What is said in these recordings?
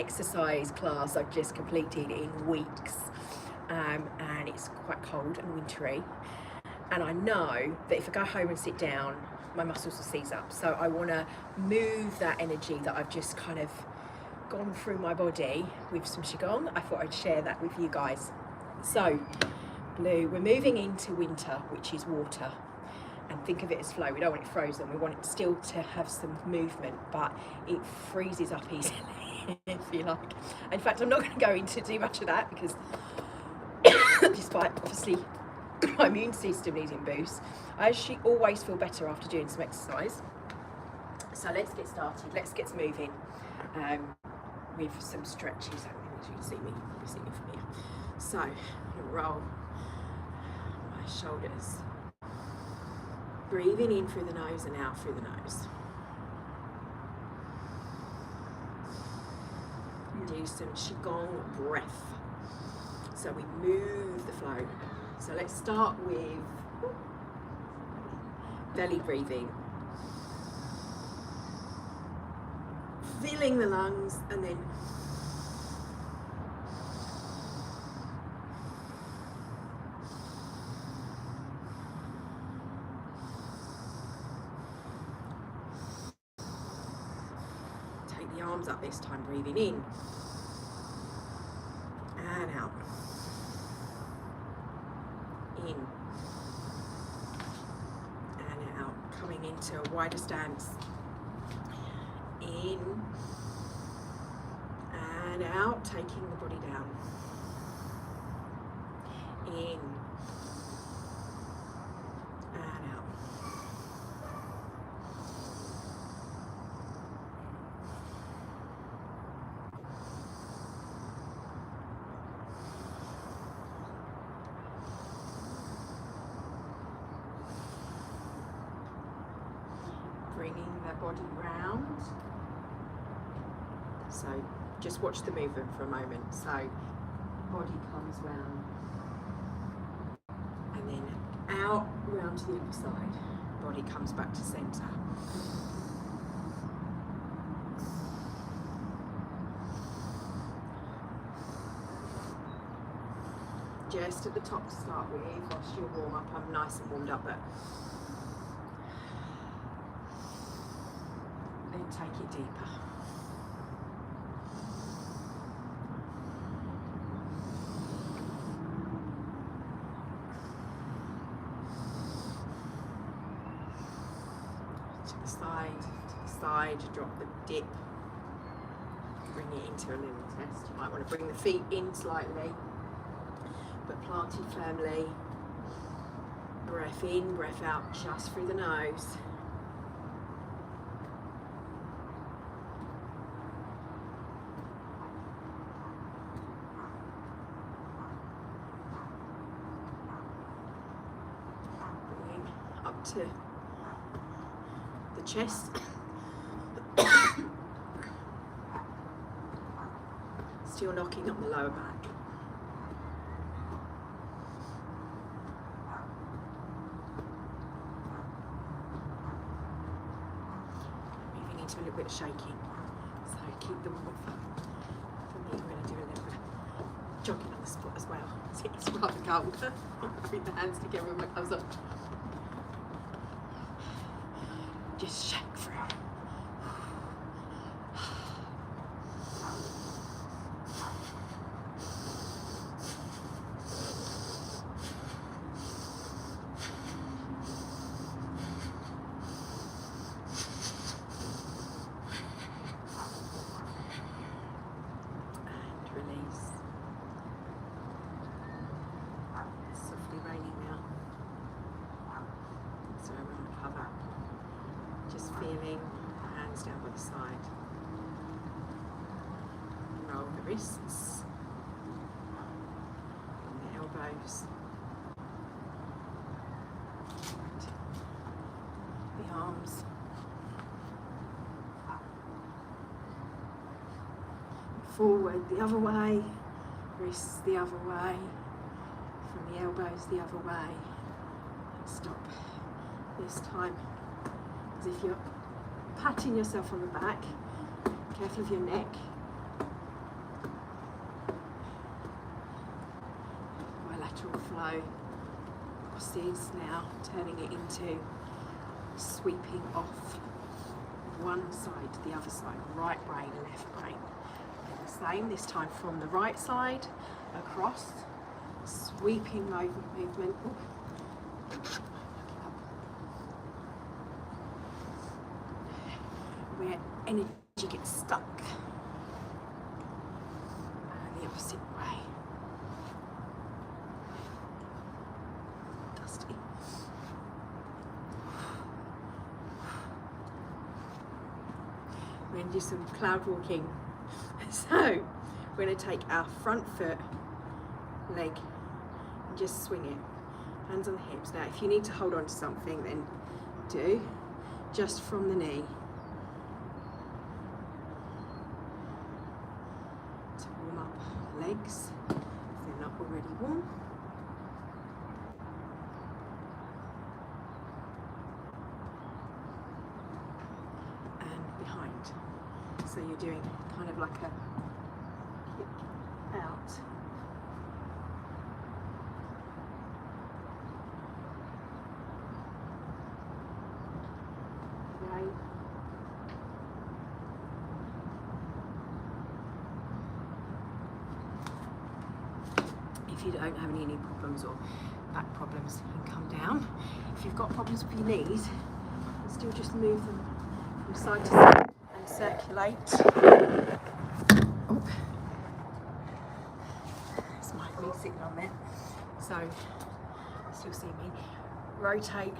exercise class I've just completed in weeks, and it's quite cold and wintry, and I know that if I go home and sit down, my muscles will seize up. So I want to move that energy that I've just kind of gone through my body with some Qigong. I thought I'd share that with you guys. So blue, we're moving into winter, which is water, and think of it as flow. We don't want it frozen, we want it still to have some movement, but it freezes up easily if you like. In fact, I'm not going to go into too much of that because despite obviously my immune system needing boost, I actually always feel better after doing some exercise. So let's get started, let's get moving with some stretches. You can see me from here. So I'm going to roll my shoulders, breathing in through the nose and out through the nose. Do some Qigong breath. So we move the flow. So let's start with belly breathing. Filling the lungs and then take the arms up this time, breathing in and out. In and out, coming into a wider stance. In and out, taking the body down. In and out. Bringing the body round. So just watch the movement for a moment. So body comes round and then out, round to the other side. Body comes back to centre. Just at the top to start with, whilst you warm up. I'm nice and warmed up, but then take it deeper. To the side, drop the dip, bring it into a little test. You might want to bring the feet in slightly, but planted firmly. Breath in, breath out, just through the nose. Bringing up to the chest. Still knocking on the lower back. Moving into a little bit of shaking. So keep the warmth. For me, we're going to do a little bit of jogging on the spot as well. It's rather cold. Bring the hands together with my gloves on. Just shake through. And release. It's softly raining now. So I'm going to cover. Just feeling hands down by the side. Roll the wrists and the elbows. And the arms. Forward the other way, wrists the other way, from the elbows the other way. Stop this time. As if you're patting yourself on the back, careful of your neck, natural flow crosses, now turning it into sweeping off one side to the other side, right brain, left brain. And the same, this time from the right side across, sweeping movement. Where energy gets stuck. And the opposite way. Dusty. We're going to do some cloud walking. So we're going to take our front foot, leg, and just swing it. Hands on the hips. Now if you need to hold on to something, then do. Just from the knee. To warm up the legs, if they're not already warm. And behind. So you're doing kind of like a kick out. Right. If you don't have any knee problems or back problems, you can come down. If you've got problems with your knees, you can still just move them from side to side and circulate. Oh. It's me sitting on there. So, still see me. Rotate.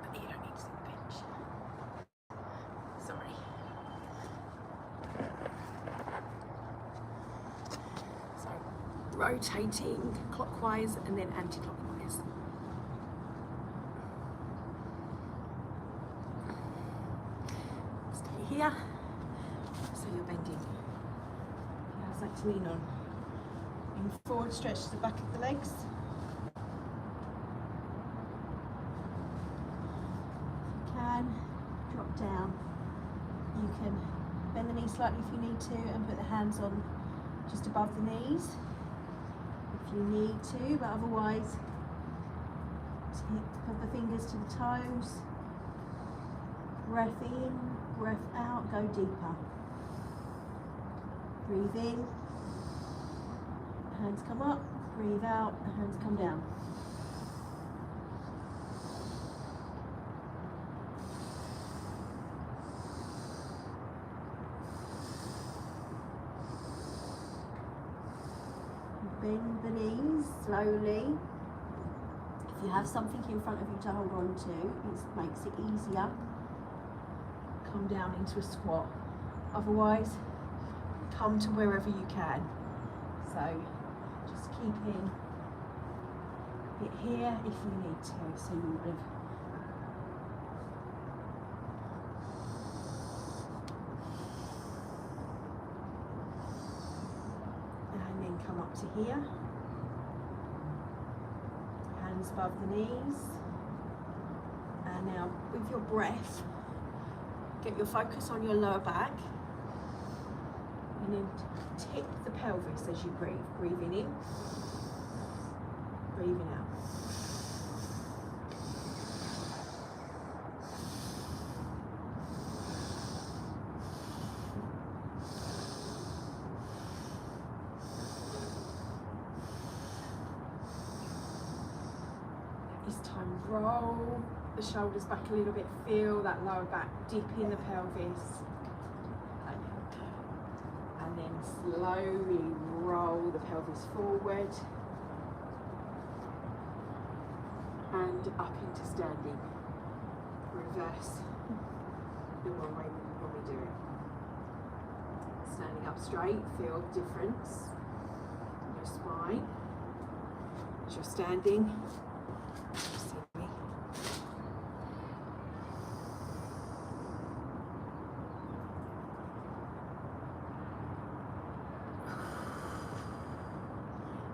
But you don't need to sit on the bench. Sorry. So, rotating clockwise and then anti-clockwise. Stay here. So you're bending. How's that to lean on? Lean forward, stretch the back of the legs. If you can, drop down. You can bend the knees slightly if you need to and put the hands on just above the knees if you need to, but otherwise put the fingers to the toes. Breath in, breath out, go deeper. Breathe in, hands come up, breathe out, hands come down. Bend the knees slowly. If you have something in front of you to hold on to, it makes it easier. Come down into a squat. Otherwise, come to wherever you can. So just keep in it here if you need to. So you would have and then come up to here. Hands above the knees. And now with your breath, get your focus on your lower back. And then tip the pelvis as you breathe. Breathing in, breathing out. This time roll the shoulders back a little bit. Feel that lower back deep in the pelvis. And then slowly roll the pelvis forward and up into standing. Reverse the one way when we do it. Standing up straight, feel the difference in your spine. As you're standing, you see me.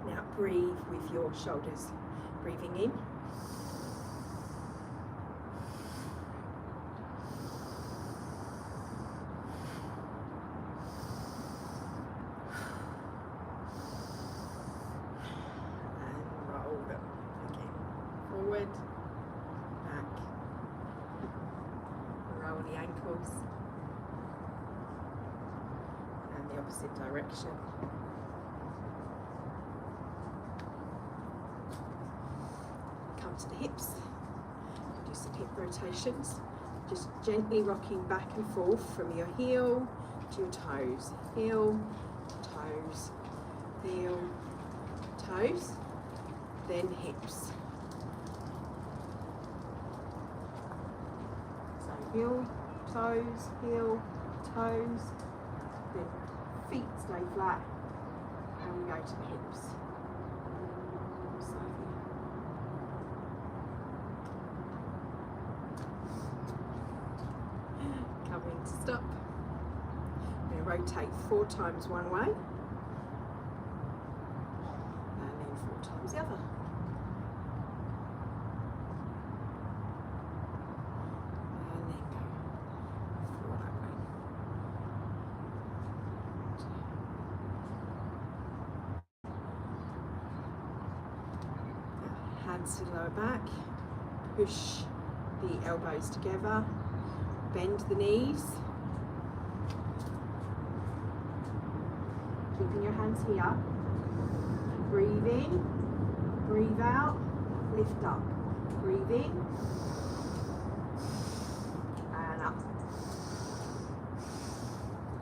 Now breathe with your shoulders. Breathing in. the opposite direction. Come to the hips, do some hip rotations, just gently rocking back and forth from your heel to your toes, heel, toes, heel, toes, then hips. So heel, toes, then feet stay flat, and we go to the hips. Coming to stop. We're going to rotate 4 times one way, and then 4 times the other. Hands to the lower back, push the elbows together, bend the knees, keeping your hands here, breathe in, breathe out, lift up, breathe in and up,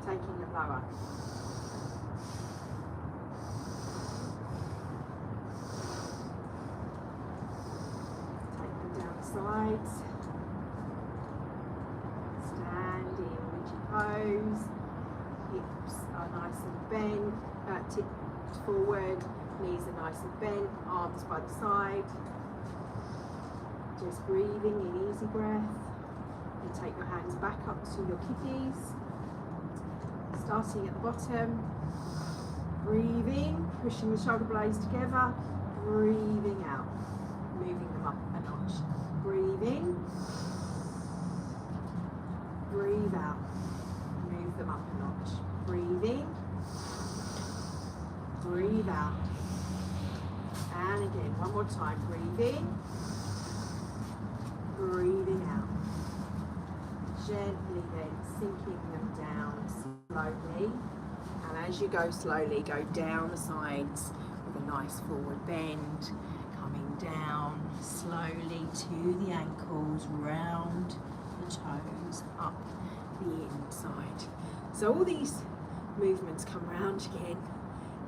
taking it lower. Sides, standing rigid pose, hips are nice and bent, tipped forward, knees are nice and bent, arms by the side, just breathing in easy breath, and take your hands back up to your kitties, starting at the bottom, breathing, pushing the shoulder blades together, breathing out, moving them up a notch. Breathe in, breathe out, move them up a notch. Breathe in, breathe out, and again, one more time. Breathe in, breathing out. Gently then sinking them down slowly, and as you go slowly, go down the sides with a nice forward bend. Down slowly to the ankles, round the toes, up the inside. So all these movements come round again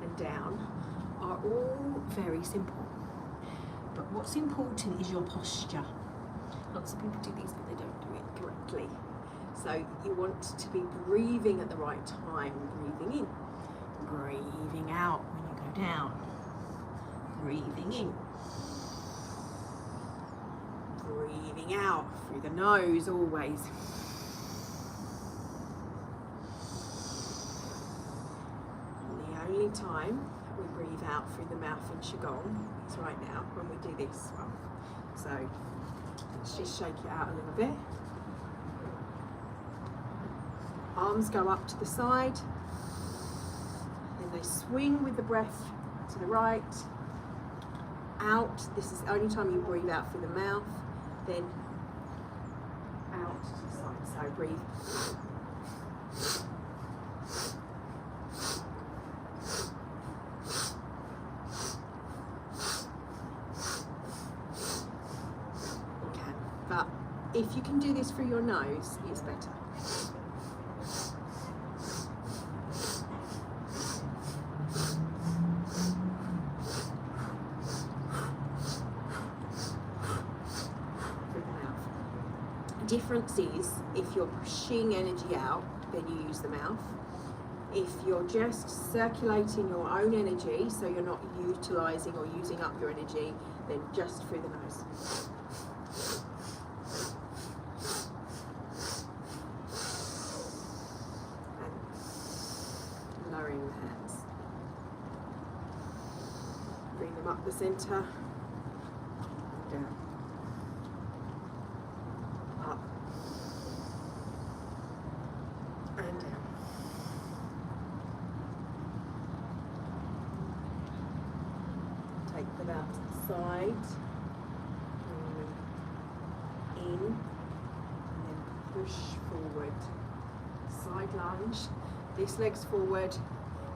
and down are all very simple. But what's important is your posture. Lots of people do these but they don't do it correctly. So you want to be breathing at the right time, breathing in, breathing out when you go down, breathing in, breathing out through the nose always. And the only time we breathe out through the mouth in Qigong is right now when we do this one. So let's just shake it out a little bit. Arms go up to the side, then they swing with the breath to the right, out. This is the only time you breathe out through the mouth, then out to the side. So breathe. You can, but if you can do this through your nose, it's better. Difference is if you're pushing energy out, then you use the mouth. If you're just circulating your own energy, so you're not utilizing or using up your energy, then just through the nose. And lowering the hands. Bring them up the center, down. Take them out to the side, bring them in, and then push forward. Side lunge, This leg's forward,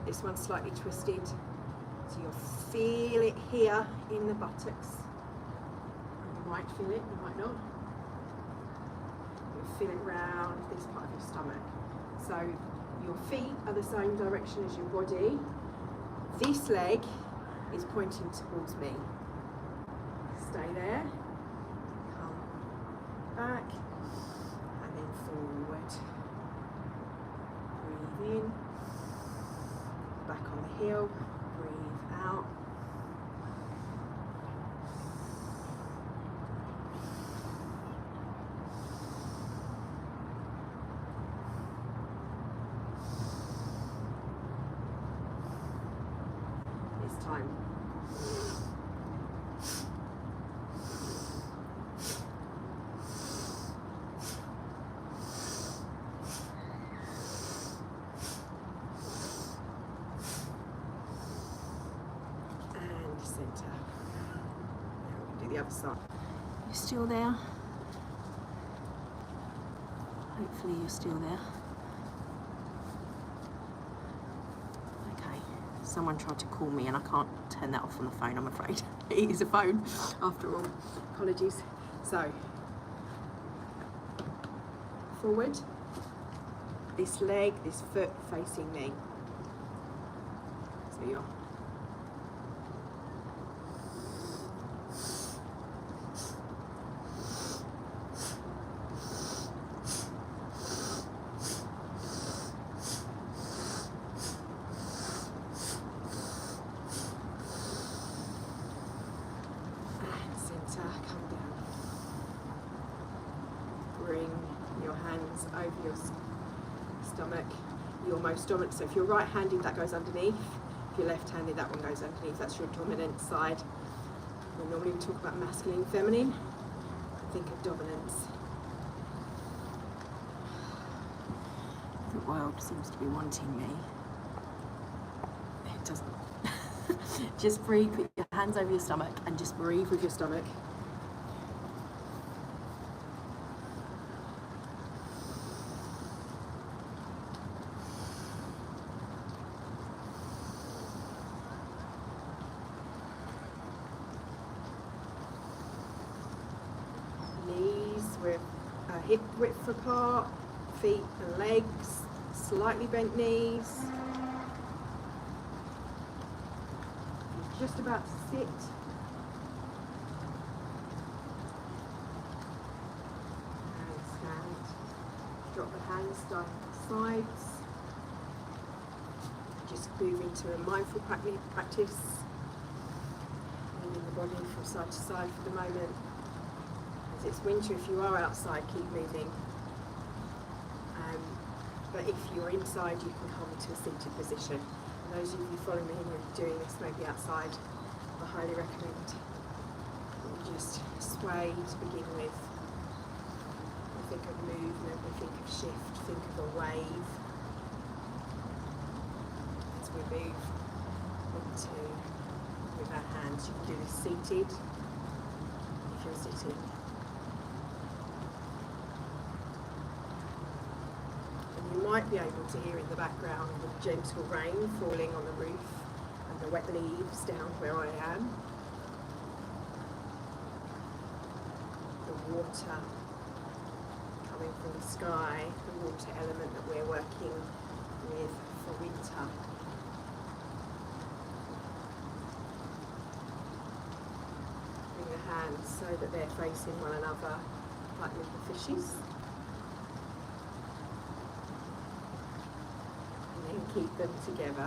this one's slightly twisted. So you'll feel it here in the buttocks. You might feel it, you might not. You'll feel it round this part of your stomach. So your feet are the same direction as your body. This leg is pointing towards me. Stay there. Come back. And then forward. Breathe in. Back on the heel. Breathe out. This time. Center. Now we can do the other side. You're still there? Hopefully you're still there. Okay, someone tried to call me and I can't turn that off on the phone, I'm afraid. It is a phone after all. Apologies. So, forward. This leg, this foot facing me. So you're over your stomach, your most dominant. So if you're right-handed, that goes underneath. If you're left-handed, that one goes underneath. That's your dominant side. We normally talk about masculine, feminine. Think of dominance. The world seems to be wanting me. It doesn't. Just breathe. Put your hands over your stomach and just breathe with your stomach. With hip width apart, feet and legs, slightly bent knees. You're just about to sit. And stand. Drop the hands down to the sides. Just move into a mindful practice. Moving the body from side to side for the moment. It's winter, if you are outside, keep moving. But if you're inside, you can come to a seated position. And those of you following me and you're doing this maybe outside, I highly recommend that you just sway to begin with. We think of movement, we think of shift, think of a wave. As we move into with our hands, you can do this seated if you're sitting. You might be able to hear in the background the gentle rain falling on the roof and the wet leaves down where I am. The water coming from the sky, the water element that we're working with for winter. Bring the hands so that they're facing one another like little fishes. Keep them together.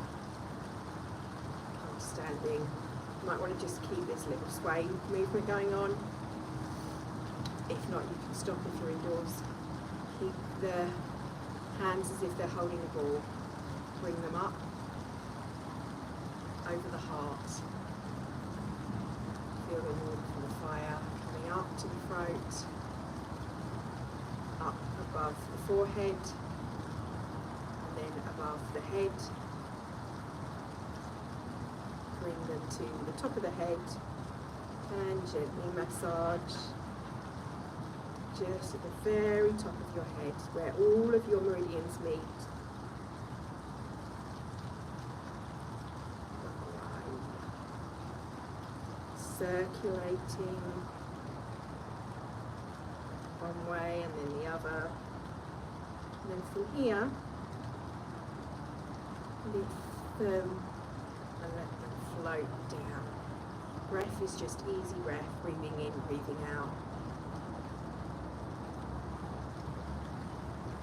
Come standing. You might want to just keep this little sway movement going on. If not, you can stop if you're indoors. Keep the hands as if they're holding a ball. Bring them up over the heart. Feel the warmth from the fire coming up to the throat, up above the forehead. Then above the head, bring them to the top of the head and gently massage just at the very top of your head where all of your meridians meet. circulating one way and then the other. And then from here, lift them and let them float down. Breath is just easy breath, breathing in, breathing out.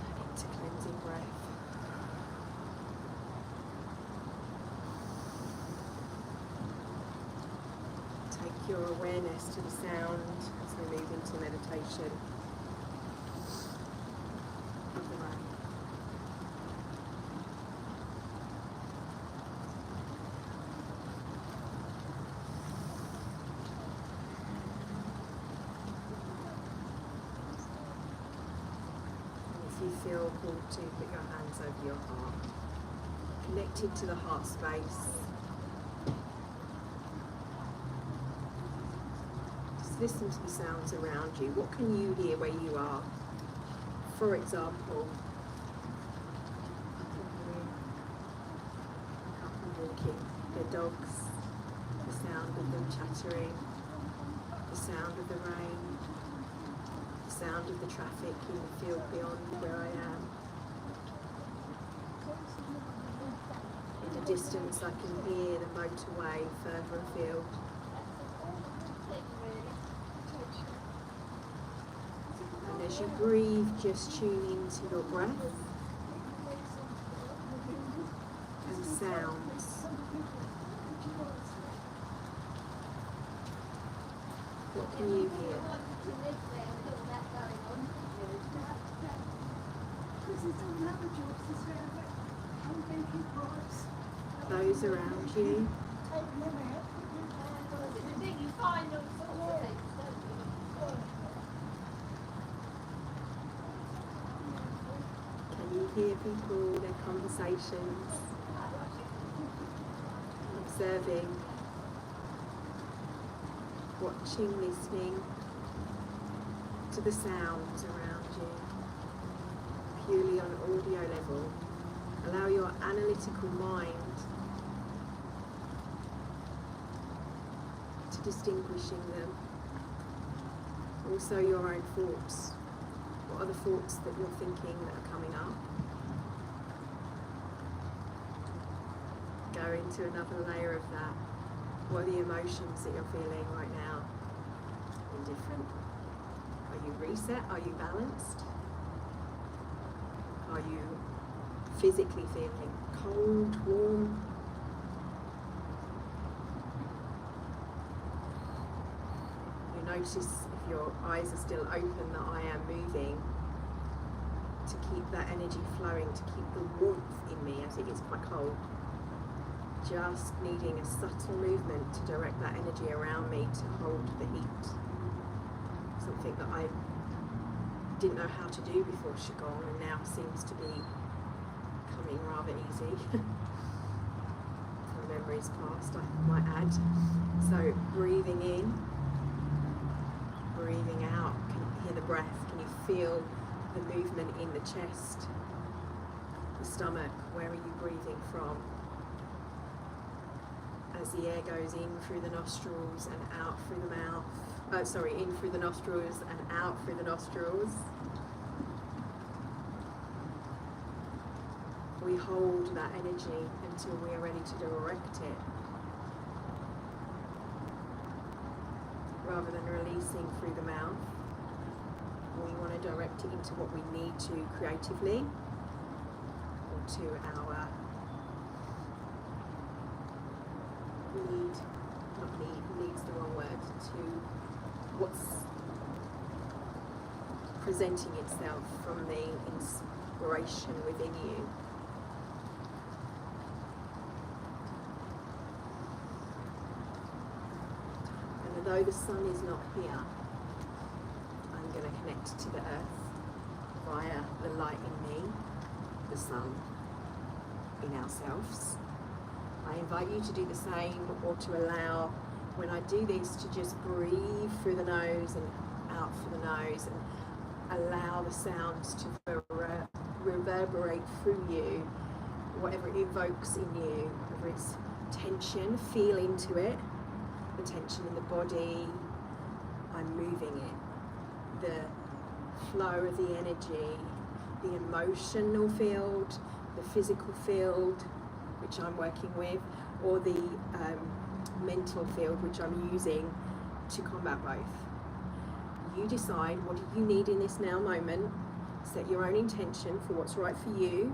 And into cleansing breath. Take your awareness to the sound as we move into meditation of the rain. You feel called to put your hands over your heart, connected to the heart space. Just listen to the sounds around you. What can you hear where you are? For example, a couple walking their dogs, the sound of them chattering, the sound of the rain, sound of the traffic in the field beyond where I am. In the distance I can hear the motorway further afield. And as you breathe, just tune into your breath and sounds. What can you hear? Those around you. Can you hear people, their conversations, observing, watching, listening to the sounds around you? Purely on audio level. Allow your analytical mind to distinguishing them. Also your own thoughts. What are the thoughts that you're thinking that are coming up? Go into another layer of that. What are the emotions that you're feeling right now? Indifferent? Are you reset? Are you balanced? Are you physically feeling cold, warm? You notice if your eyes are still open that I am moving to keep that energy flowing, to keep the warmth in me as it gets quite cold. Just needing a subtle movement to direct that energy around me to hold the heat. Something that I didn't know how to do before Qigong and now seems to be coming rather easy. From memories past, I might add. So breathing in, breathing out. Can you hear the breath? Can you feel the movement in the chest, the stomach? Where are you breathing from? As the air goes in through the nostrils and out through the mouth. In through the nostrils and out through the nostrils. We hold that energy until we are ready to direct it. Rather than releasing through the mouth, we want to direct it into what we need to creatively, or to our needs the wrong word, to what's presenting itself from the inspiration within you. And although the sun is not here, I'm going to connect to the earth via the light in me, the sun in ourselves. I invite you to do the same, or to allow, when I do this, to just breathe through the nose and out through the nose, and allow the sounds to reverberate through you, whatever it evokes in you, whether it's tension, feel into it, the tension in the body, I'm moving it. The flow of the energy, the emotional field, the physical field, which I'm working with, or the mental field, which I'm using to combat both. You decide, what do you need in this now moment? Set your own intention for what's right for you.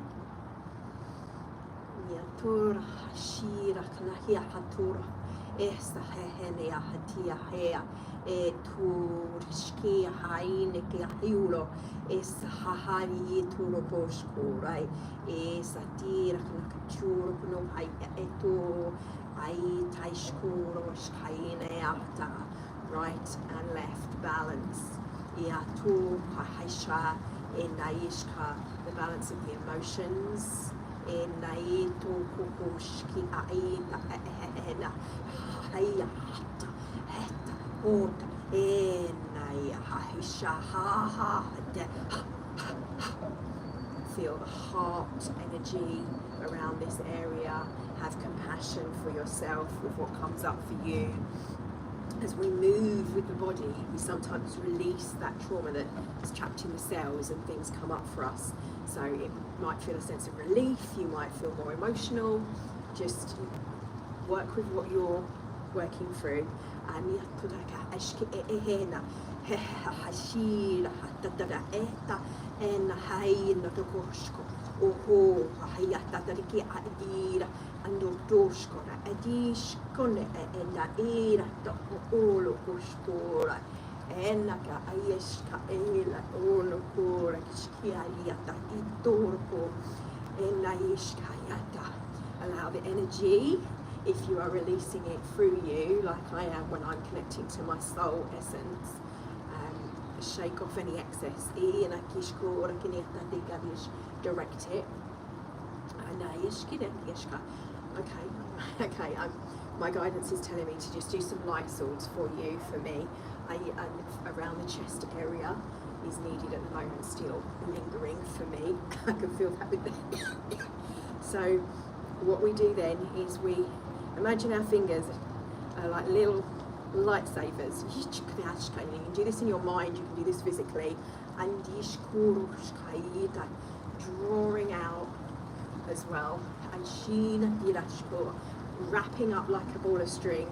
Right and left balance. The balance of the emotions. Feel the heart energy around this area. Have compassion for yourself with what comes up for you. As we move with the body, we sometimes release that trauma that is trapped in the cells and things come up for us. So it might feel a sense of relief, you might feel more emotional. Just work with what you're working through. Allow the energy, if you are releasing it through you, like I am when I'm connecting to my soul essence, shake off any excess. Direct it. Okay, my guidance is telling me to just do some light swords for you, for me. And around the chest area is needed at the moment, still lingering for me. I can feel that with the So what we do then is we imagine our fingers are like little lightsabers. You can do this in your mind, you can do this physically. And drawing out as well. And wrapping up like a ball of string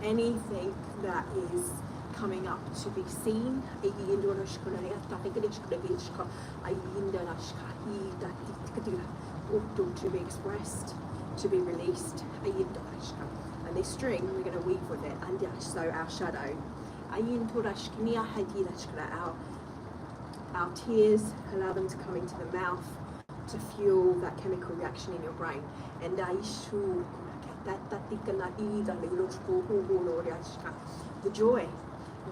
anything that is coming up to be seen, to be expressed, to be released. And this string, we're going to weave with it. And so our shadow, our tears, allow them to come into the mouth to fuel that chemical reaction in your brain. And the joy,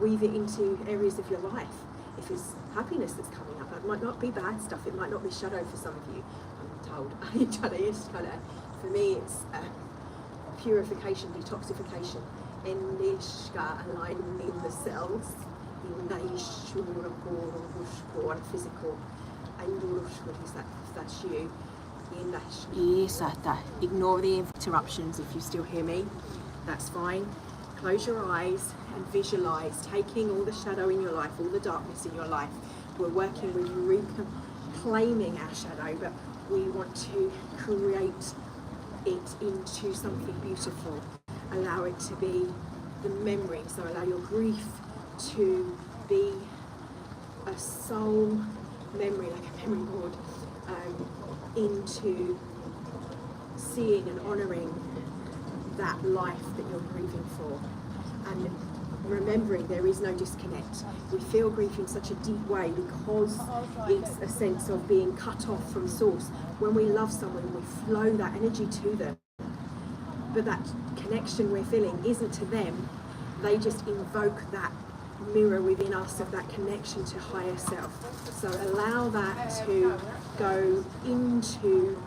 weave it into areas of your life. If it's happiness that's coming up, it might not be bad stuff, it might not be shadow for some of you, I'm told. For me, it's purification, detoxification, aligning the cells, physical, that's you. Ignore the interruptions if you still hear me, that's fine. Close your eyes and visualize taking all the shadow in your life, all the darkness in your life. We're working with reclaiming our shadow, but we want to create it into something beautiful. Allow it to be the memory, so allow your grief to be a soul memory, like a memory board, into seeing and honouring that life that you're grieving for, and remembering there is no disconnect. We feel grief in such a deep way because it's a sense of being cut off from source. When we love someone, we flow that energy to them, but that connection we're feeling isn't to them. They just invoke that mirror within us of that connection to higher self. So allow that to go into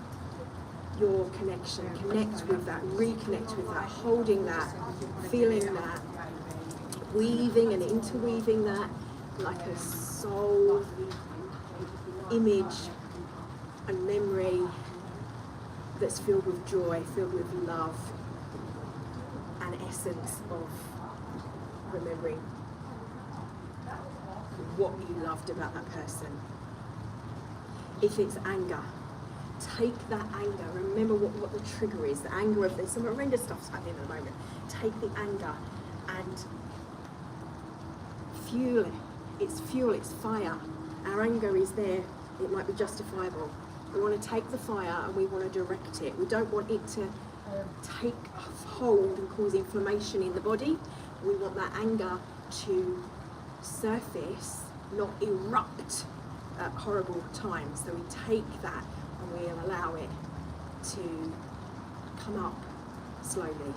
your connection, connect with that, reconnect with that, holding that, feeling that, weaving and interweaving that like a soul image and memory that's filled with joy, filled with love and essence of remembering what you loved about that person. If it's anger, take that anger. Remember what the trigger is. The anger of, there's some horrendous stuff's happening at the moment. Take the anger and fuel it. It's fuel, it's fire. Our anger is there. It might be justifiable. We want to take the fire and we want to direct it. We don't want it to take hold and cause inflammation in the body. We want that anger to surface, not erupt at horrible times. So we take that and we allow it to come up slowly.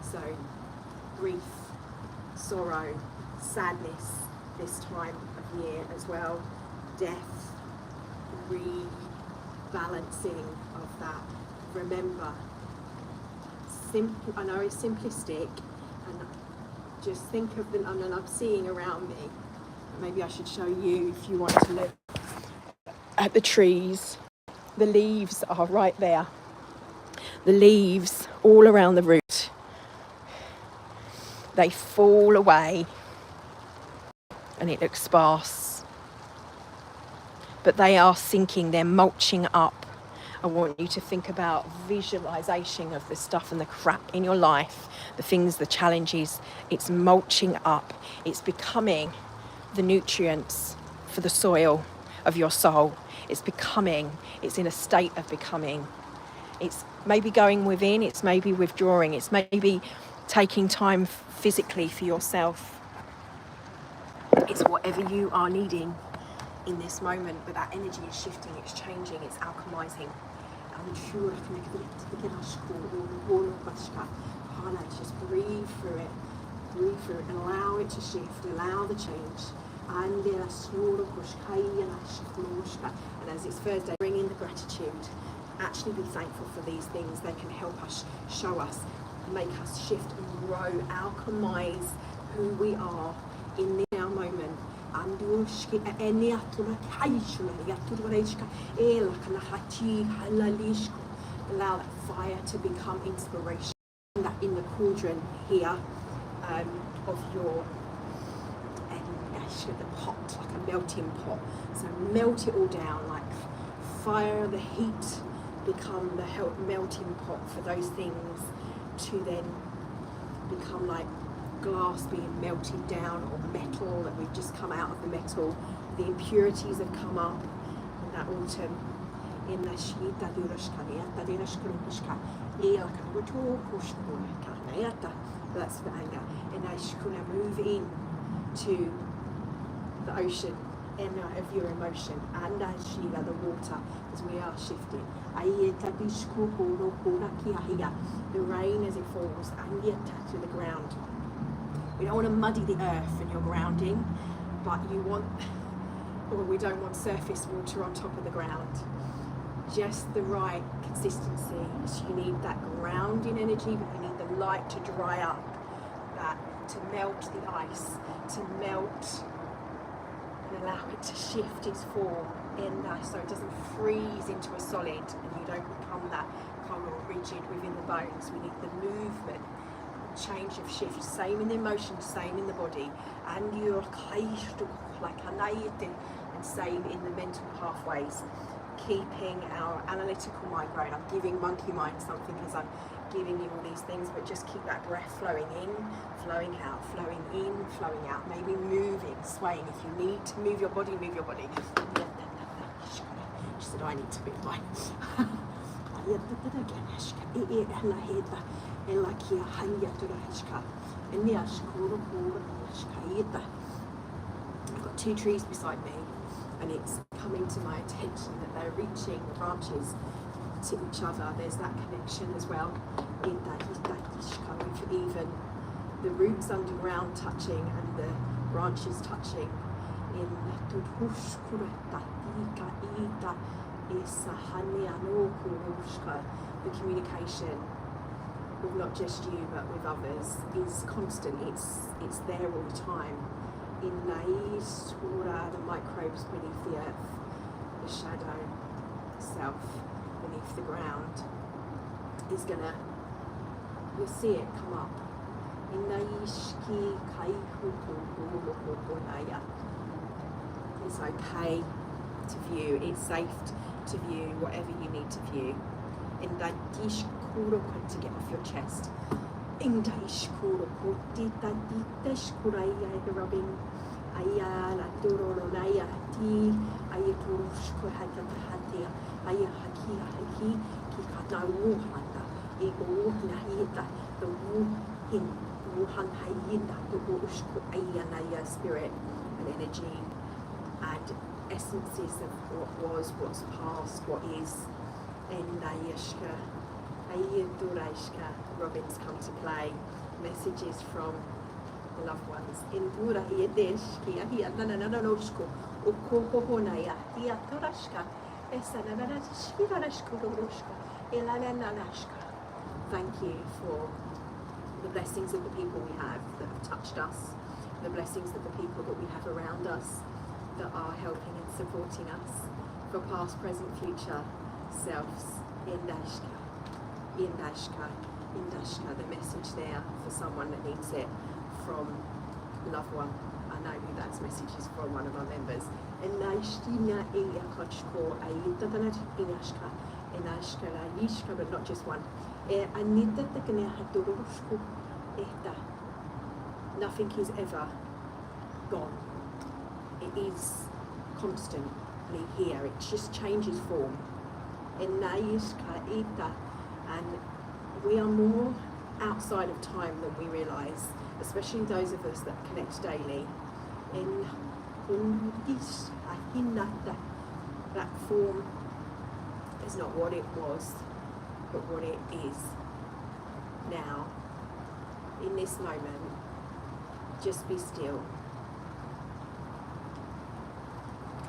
So grief, sorrow, sadness this time of year as well, death, rebalancing of that. Remember, simple. I know it's simplistic, and just think of the, and I'm seeing around me. Maybe I should show you if you want to look at the trees. The leaves are right there. The leaves all around the root. They fall away and it looks sparse. But they are sinking, they're mulching up. I want you to think about visualization of the stuff and the crap in your life, the things, the challenges. It's mulching up. It's becoming the nutrients for the soil of your soul. It's in a state of becoming. It's maybe going within, it's maybe withdrawing, it's maybe taking time physically for yourself. It's whatever you are needing in this moment, but that energy is shifting, it's changing, it's alchemizing. Just breathe through it and allow it to shift, allow the change. And as it's Thursday, bring in the gratitude. Actually be thankful for these things. They can help us, show us, make us shift and grow, alchemize who we are in the now moment. Allow that fire to become inspiration. That in the cauldron here of your the pot, like a melting pot. So melt it all down, like fire, the heat become the melting pot for those things to then become like glass being melted down, or metal that we've just come out of the metal. The impurities have come up in that autumn. In the shita that's the anger. And I should move in to the ocean of your emotion, and the water, as we are shifting. The rain as it falls to the ground. We don't want to muddy the earth and your grounding, but we don't want surface water on top of the ground. Just the right consistency. So you need that grounding energy, but you need the light to dry up, that to melt the ice, to melt and allow it to shift its form in that, so it doesn't freeze into a solid and you don't become that kind of rigid within the bones. We need the movement, change of shift, same in the emotion, same in the body, and you're and same in the mental pathways. Keeping our analytical mind growing. I'm giving monkey mind something because I'm giving you all these things, but just keep that breath flowing in, flowing out, flowing in, flowing out. Maybe moving, swaying. If you need to move your body, move your body. She said, I need to move mine. I've got two trees beside me, and it's coming to my attention that they're reaching the branches to each other. There's that connection as well. Even the roots underground touching and the branches touching. The communication with not just you but with others is constant. It's there all the time. In the microbes beneath the earth, the shadow, self beneath the ground is you'll see it come up It's okay to view, it's safe to view whatever you need to view. To get off your chest. Spirit and energy and essences of what was, what's past, what is. Robins come to play. Messages from the loved ones. Thank you for the blessings of the people we have that have touched us, the blessings of the people that we have around us that are helping and supporting us for past, present, future selves. The message there for someone that needs it from a loved one. I know who that message is from, one of our members. But not just one. Nothing is ever gone. It is constantly here. It just changes form. And we are more outside of time than we realise, especially those of us that connect daily. That form is not what it was, but what it is now. In this moment, just be still.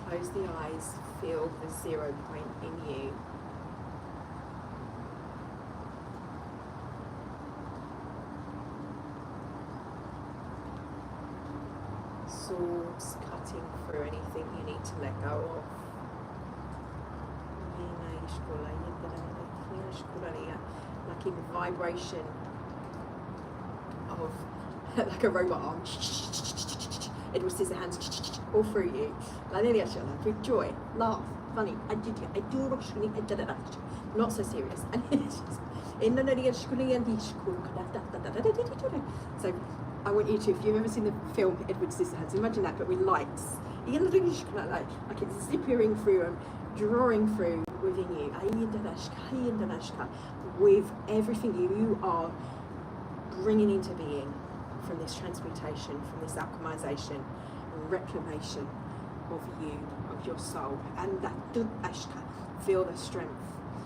Close the eyes, feel the 0 point in you. Swords cutting through anything you need to let go of. Like in vibration of like a robot arm. Edward Scissorhands all through you. With joy, laugh, funny, not so serious. So I want you to, if you've ever seen the film Edward Scissorhands, imagine that, but with lights. Like it's zipping through and drawing through within you. With everything you are bringing into being from this transmutation, from this alchemization, reclamation of you, of your soul. And that feel the strength,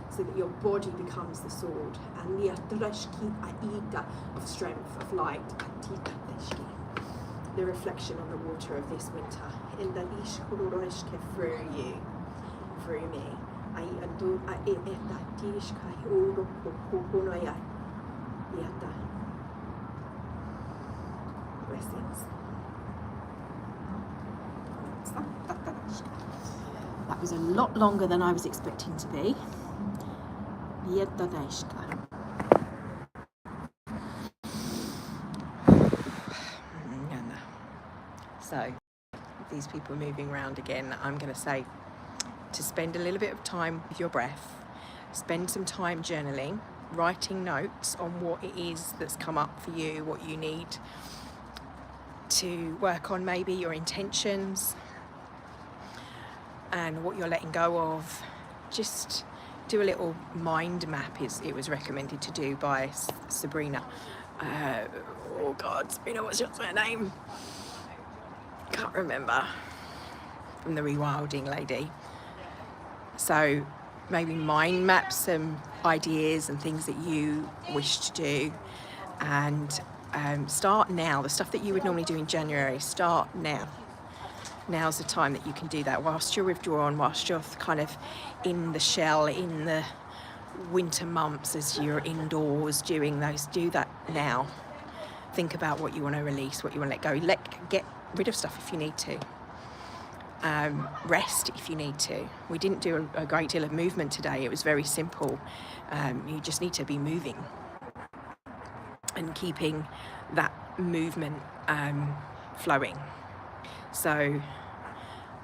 so that your body becomes the sword, and the of strength, of light, the reflection on the water of this winter, in the through you, through me. Blessings. That was a lot longer than I was expecting to be. So, these people moving around again, I'm going to say to spend a little bit of time with your breath, spend some time journaling, writing notes on what it is that's come up for you, what you need to work on, maybe your intentions and what you're letting go of. Just do a little mind map, it was recommended to do by Sabrina. Oh God, Sabrina, what's your name? Can't remember. From the Rewilding lady. So maybe mind map some ideas and things that you wish to do, and start now. The stuff that you would normally do in January, start now. Now's the time that you can do that, whilst you're withdrawn, whilst you're kind of in the shell, in the winter months, as you're indoors doing those. Do that now. Think about what you want to release, what you want to let go. Get rid of stuff if you need to. Rest if you need to. We didn't do a great deal of movement today. It was very simple. You just need to be moving. and keeping that movement flowing. So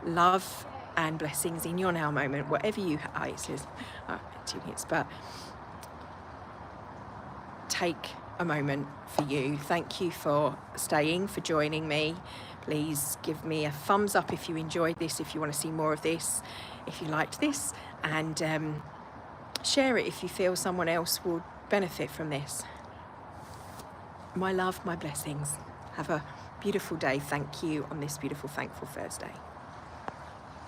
love and blessings in your now moment, whatever you it says 2 minutes, but take a moment for you. Thank you for staying, for joining me. Please give me a thumbs up if you enjoyed this, if you want to see more of this, if you liked this, and share it if you feel someone else will benefit from this. My love, my blessings. Have a beautiful day. Thank you on this beautiful Thankful Thursday.